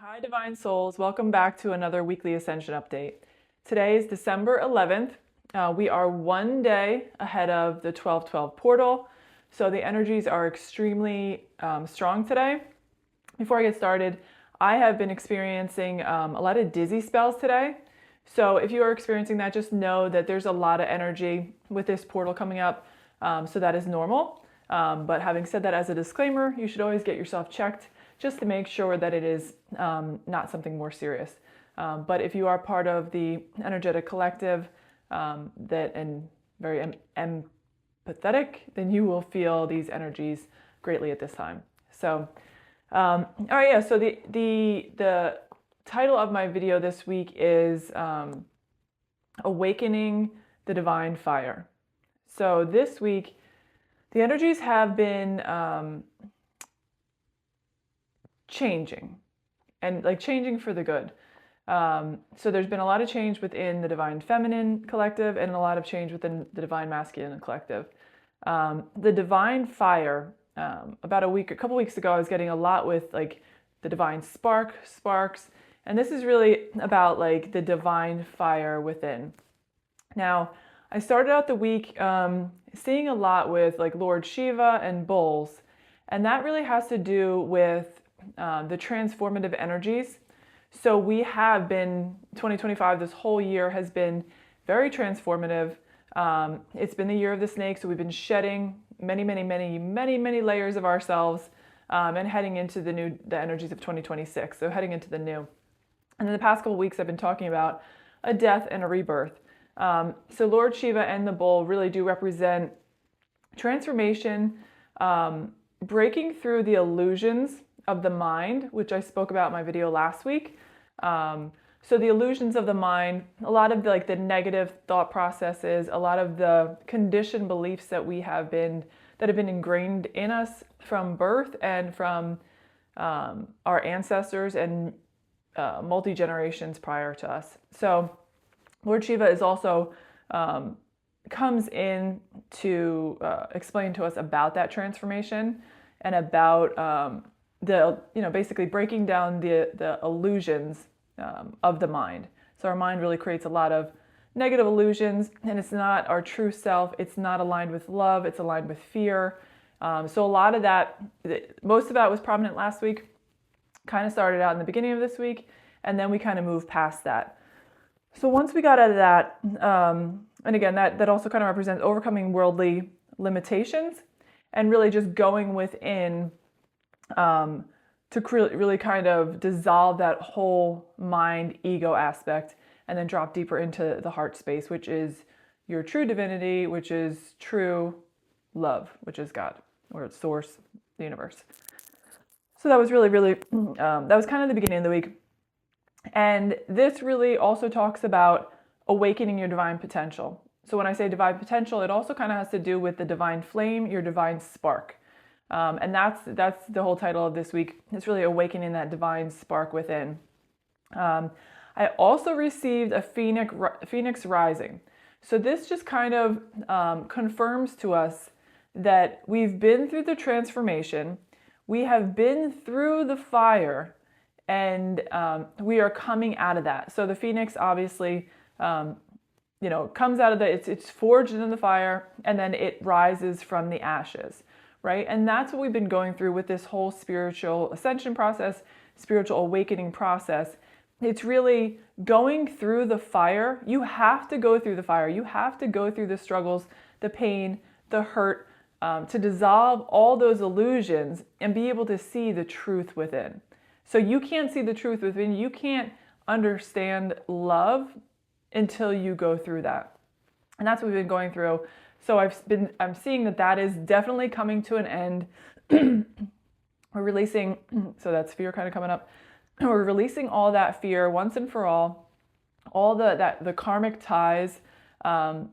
Hi, Divine Souls. Welcome back to another weekly Ascension update. Today is December 11th. We are one day ahead of the 12/12 portal, so the energies are extremely strong today. Before I get started, I have been experiencing a lot of dizzy spells today. So if you are experiencing that, just know that there's a lot of energy with this portal coming up, so that is normal. But having said that, as a disclaimer, you should always get yourself checked just to make sure that it is not something more serious. But if you are part of the energetic collective and very empathetic, then you will feel these energies greatly at this time. So, all right, yeah. So the title of my video this week is Awakening the Divine Fire. So this week, the energies have been changing, and like changing for the good. So there's been a lot of change within the Divine Feminine collective and a lot of change within the Divine Masculine collective. The Divine Fire, about a couple weeks ago, I was getting a lot with like the Divine Sparks, and this is really about like the Divine Fire within. Now, I started out the week seeing a lot with like Lord Shiva and bulls, and that really has to do with the transformative energies. So we have been, 2025, this whole year has been very transformative. It's been the year of the snake, so we've been shedding many layers of ourselves and heading into the energies of 2026, so heading into the new. And in the past couple of weeks, I've been talking about a death and a rebirth. So Lord Shiva and the bull really do represent transformation, breaking through the illusions of the mind, which I spoke about in my video last week. So the illusions of the mind, a lot of the negative thought processes, a lot of the conditioned beliefs that have been ingrained in us from birth and from our ancestors and multi-generations prior to us. So Lord Shiva is also comes in to explain to us about that transformation and about basically breaking down the illusions of the mind. So our mind really creates a lot of negative illusions, and it's not our true self. It's not aligned with love. It's aligned with fear. So a lot of that, most of that was prominent last week, kind of started out in the beginning of this week, and then we kind of moved past that. So once we got out of that, and again, that also kind of represents overcoming worldly limitations and really just going within to really kind of dissolve that whole mind ego aspect and then drop deeper into the heart space, which is your true divinity, which is true love, which is God, or its source, the universe. So that was really, that was kind of the beginning of the week. And this really also talks about awakening your divine potential. So when I say divine potential, it also kind of has to do with the divine flame, your divine spark. And that's the whole title of this week. It's really awakening that divine spark within. I also received a phoenix rising. So this just kind of confirms to us that we've been through the transformation, we have been through the fire, and we are coming out of that. So the phoenix obviously, comes out of it's forged in the fire, and then it rises from the ashes. Right? And that's what we've been going through with this whole spiritual ascension process, spiritual awakening process. It's really going through the fire. You have to go through the fire. You have to go through the struggles, the pain, the hurt, to dissolve all those illusions and be able to see the truth within. So you can't see the truth within. You can't understand love until you go through that. And that's what we've been going through. So I'm seeing that is definitely coming to an end. We're releasing, so that's fear kind of coming up. We're releasing all that fear once and for all the karmic ties.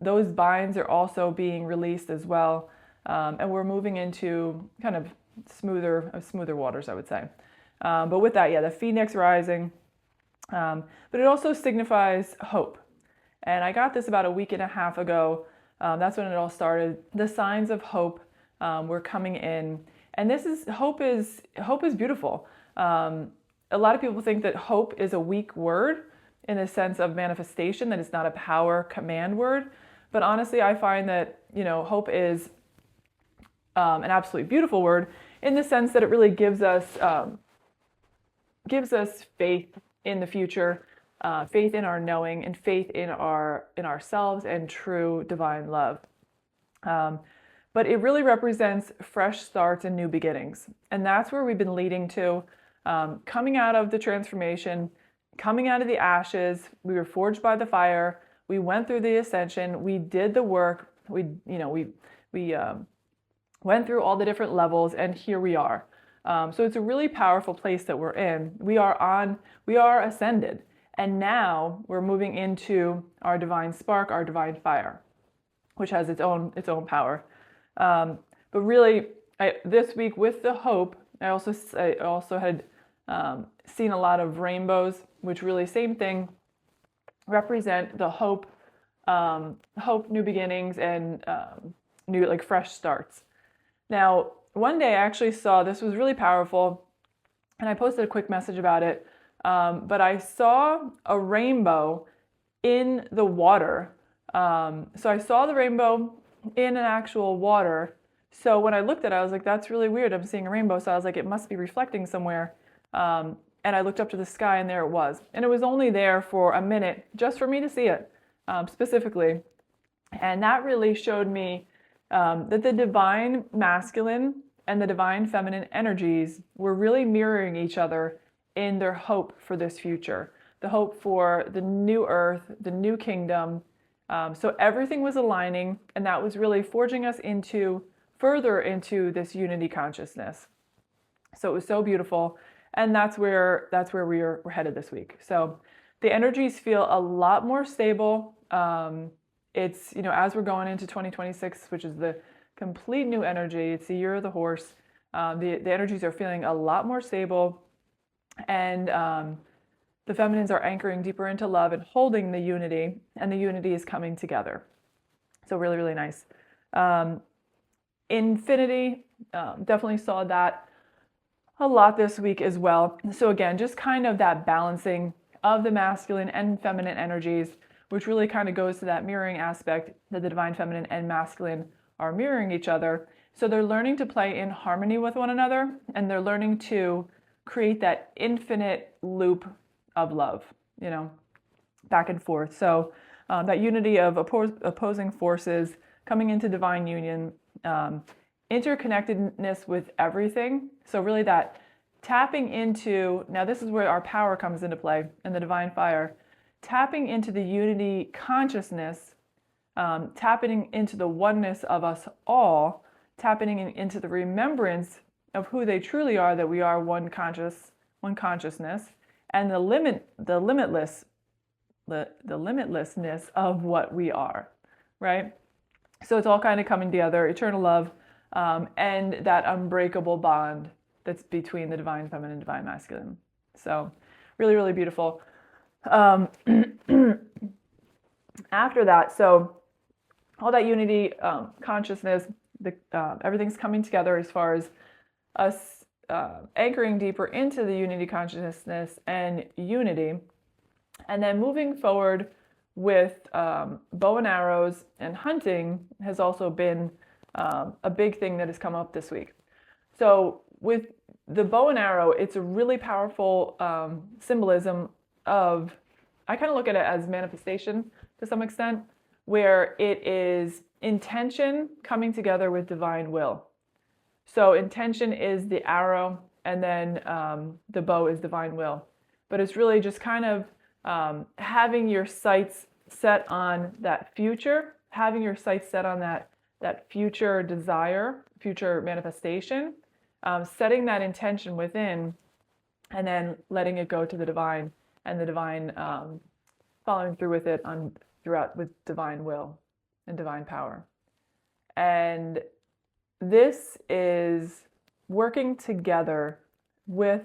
Those binds are also being released as well. And we're moving into kind of smoother waters, I would say. But with that, the phoenix rising. But it also signifies hope. And I got this about a week and a half ago. That's when it all started. The signs of hope were coming in, and hope is beautiful. a lot of people think that hope is a weak word in the sense of manifestation, that it's not a power command word. But honestly, I find that, hope is an absolutely beautiful word in the sense that it really gives us faith in the future, faith in our knowing, and faith in ourselves and true divine love. But it really represents fresh starts and new beginnings. And that's where we've been leading to, coming out of the transformation, coming out of the ashes. We were forged by the fire. We went through the ascension. We did the work. We went through all the different levels, and here we are. So it's a really powerful place that we're in. We are ascended. And now we're moving into our divine spark, our divine fire, which has its own power. But really, this week with the hope, I also had seen a lot of rainbows, which really, same thing, represent the hope, new beginnings, and new, like, fresh starts. Now, one day I actually saw, this was really powerful, and I posted a quick message about it, but I saw a rainbow in the water. So I saw the rainbow in an actual water. So when I looked at it, I was like, that's really weird. I'm seeing a rainbow. So I was like, it must be reflecting somewhere. And I looked up to the sky, and there it was. And it was only there for a minute, just for me to see it, specifically. And that really showed me that the divine masculine and the divine feminine energies were really mirroring each other in their hope for this future, the hope for the new earth, the new kingdom. So everything was aligning, and that was really forging us further into this unity consciousness. So it was so beautiful, and that's where we're headed this week. So the energies feel a lot more stable. It's, as we're going into 2026, which is the complete new energy, it's the year of the horse. The energies are feeling a lot more stable, and the feminines are anchoring deeper into love and holding the unity, and the unity is coming together. So really, really nice. Infinity, definitely saw that a lot this week as well. So again, just kind of that balancing of the masculine and feminine energies, which really kind of goes to that mirroring aspect that the divine feminine and masculine are mirroring each other. So they're learning to play in harmony with one another, and they're learning to create that infinite loop of love, back and forth. So that unity of opposing forces coming into divine union, interconnectedness with everything. So really that tapping into, now this is where our power comes into play in the divine fire, tapping into the unity consciousness, tapping into the oneness of us all, tapping into the remembrance of who they truly are, that we are one consciousness, and the limitlessness of what we are, right? So it's all kind of coming together, eternal love, and that unbreakable bond that's between the divine feminine and divine masculine. So really, really beautiful. After that, so all that unity, consciousness, everything's coming together as far as us anchoring deeper into the unity consciousness and unity, and then moving forward with bow and arrows and hunting has also been a big thing that has come up this week. So with the bow and arrow, it's a really powerful symbolism of, I kind of look at it as manifestation to some extent, where it is intention coming together with divine will. So intention is the arrow, and then the bow is divine will. But it's really just kind of having your sights set on that future, having your sights set on that future desire, future manifestation, setting that intention within, and then letting it go to the divine, and the divine following through with it throughout with divine will and divine power. And this is working together with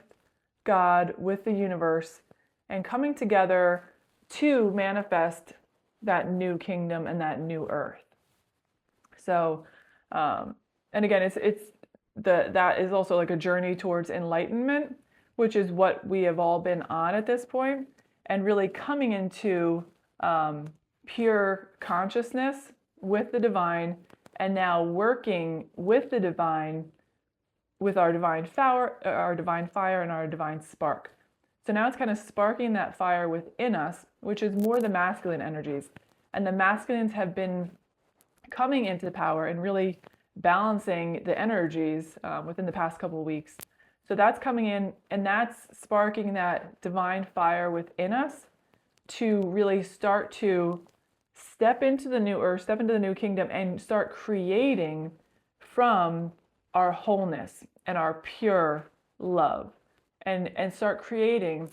God, with the universe, and coming together to manifest that new kingdom and that new earth. So, and again, that is also like a journey towards enlightenment, which is what we have all been on at this point, and really coming into pure consciousness with the divine, and now working with the divine, with our divine fire, and our divine spark. So now it's kind of sparking that fire within us, which is more the masculine energies. And the masculines have been coming into power and really balancing the energies within the past couple of weeks. So that's coming in, and that's sparking that divine fire within us to really start to step into the new earth, step into the new kingdom, and start creating from our wholeness and our pure love, and start creating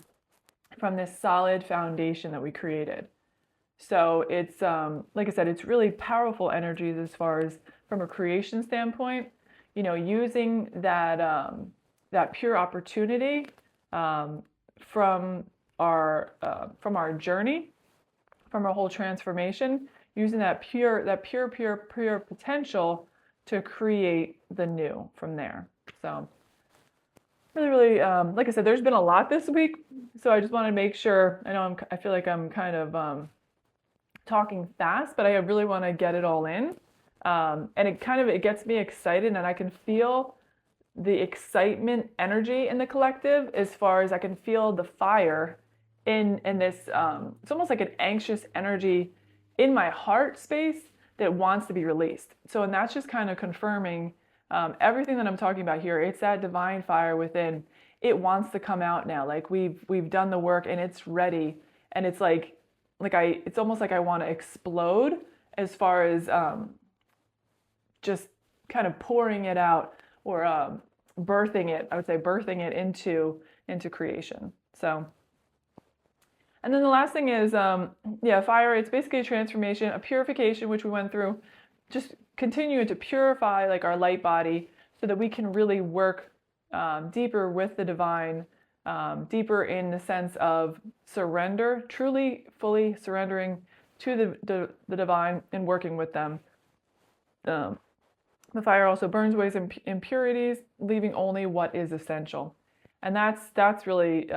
from this solid foundation that we created. So it's, like I said, it's really powerful energies as far as from a creation standpoint, using that, that pure opportunity from our journey, from our whole transformation, using that pure potential to create the new from there. So really, like I said, there's been a lot this week, so I just want to make sure. I feel like I'm kind of talking fast, but I really want to get it all in, and it gets me excited, and I can feel the excitement energy in the collective, as far as I can feel the fire in this, it's almost like an anxious energy in my heart space that wants to be released. And that's just kind of confirming everything that I'm talking about here. It's that divine fire within. It wants to come out now. Like we've done the work and it's ready. And it's it's almost like I want to explode, as far as just kind of pouring it out, or birthing it. I would say birthing it into creation. So. And then the last thing is, fire. It's basically a transformation, a purification, which we went through. Just continue to purify like our light body, so that we can really work deeper with the divine, deeper in the sense of surrender, truly, fully surrendering to the divine and working with them. The fire also burns away impurities, leaving only what is essential. And that's really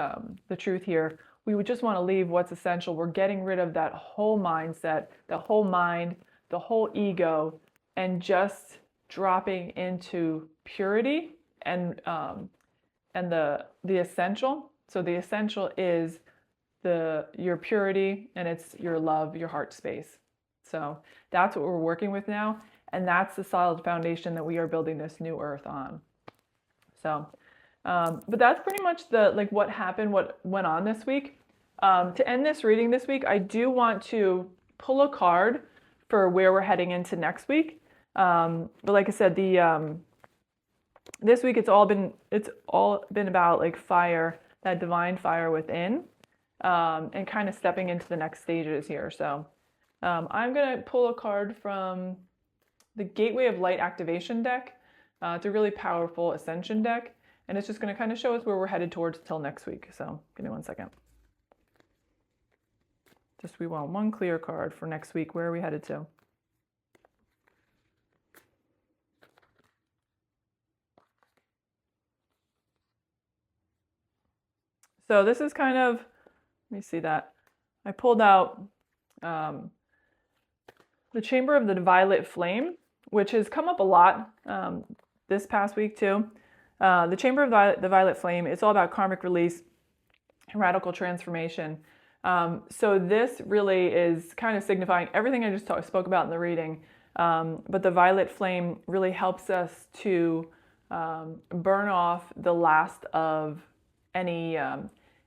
the truth here. We would just want to leave what's essential. We're getting rid of that whole mindset, the whole mind, the whole ego, and just dropping into purity and the essential. So the essential is your purity, and it's your love, your heart space. So that's what we're working with now, and that's the solid foundation that we are building this new earth on. So. But that's pretty much what happened, what went on this week. To end this reading this week, I do want to pull a card for where we're heading into next week. But like I said, this week it's all been about like fire, that divine fire within, and kind of stepping into the next stages here. So I'm gonna pull a card from the Gateway of Light Activation deck. It's a really powerful Ascension deck. And it's just going to kind of show us where we're headed towards until next week. So give me 1 second. We want one clear card for next week. Where are we headed to? So this is kind of, let me see that. I pulled out the Chamber of the Violet Flame, which has come up a lot this past week too. The Chamber of the Violet Flame, it's all about karmic release and radical transformation. So this really is kind of signifying everything I just spoke about in the reading. But the violet flame really helps us to burn off the last of any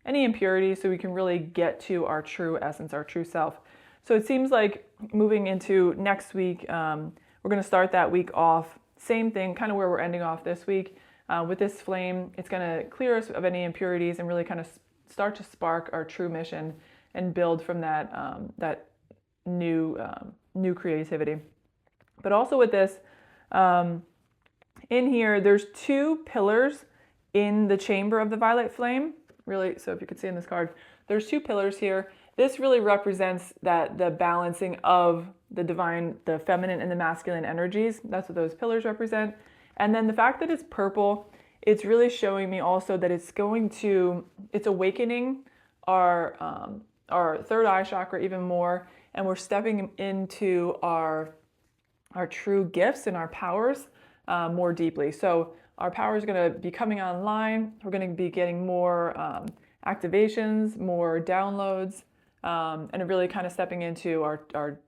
impurities, so we can really get to our true essence, our true self. So it seems like moving into next week, we're going to start that week off. Same thing, kind of where we're ending off this week. With this flame, it's going to clear us of any impurities and really kind of start to spark our true mission and build from that new creativity. But also with this, in here, there's 2 pillars in the chamber of the violet flame. Really, so if you could see in this card, there's 2 pillars here. This really represents the balancing of the divine, the feminine and the masculine energies. That's what those pillars represent. And then the fact that it's purple, it's really showing me also that it's awakening our third eye chakra even more, and we're stepping into our true gifts and our powers more deeply. So our power is going to be coming online. We're going to be getting more activations, more downloads, and really kind of stepping into our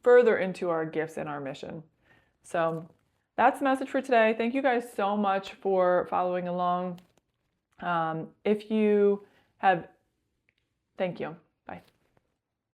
further into our gifts and our mission. So that's the message for today. Thank you guys so much for following along. If you have, thank you.